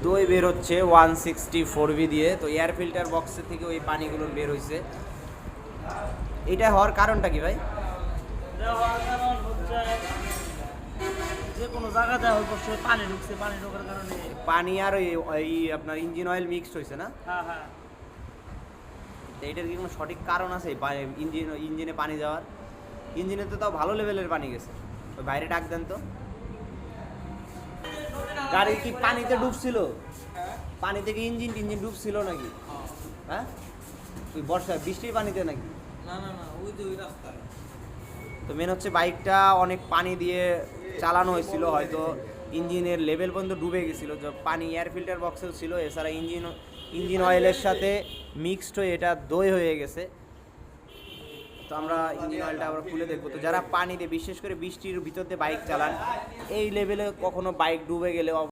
দই বের হচ্ছে 164V দিয়ে। তো এয়ার ফিল্টার বক্সের থেকে ওই পানিগুলো বের হয়েছে। এটা হওয়ার কারণটা কি ভাই? যে কোনো জায়গাতে হয়তো সে পানি ঢুকছে, পানি ঢোকার কারণে। পানি আর ওই আপনার ইঞ্জিন অয়েল মিক্সড হয়েছে না? হ্যাঁ হ্যাঁ। তো এটার কি কোনো সঠিক কারণ আছে ইঞ্জিনে পানি যাওয়ার? ইঞ্জিনে তো তাও ভালো লেভেলের পানি গেছে। ওই বাইরে ডাক দেন তো। গাড়ি কি পানিতে ডুবছিল? পানি থেকে ইঞ্জিন ডুবছিল নাকি? হ্যাঁ, ওই বর্ষা বৃষ্টির পানিতে নাকি? না না না, ওই যে ওই রাস্তায়। তো মেন হচ্ছে বাইকটা অনেক পানি দিয়ে চালানো হয়েছিল, হয়তো ইঞ্জিনের লেভেল পর্যন্ত ডুবে গেছিলো। যে পানি এয়ার ফিল্টার বক্সেও ছিল, এছাড়া ইঞ্জিন অয়েলের সাথে মিক্সড হয়ে এটা দই হয়ে গেছে। তো আমরা ইঞ্জিন অয়েলটা আবার খুলে দেখবো। তো যারা পানিতে, বিশেষ করে বৃষ্টির ভিতর দিয়ে বাইক চালান, এই লেভেলে কখনো বাইক ডুবে গেলে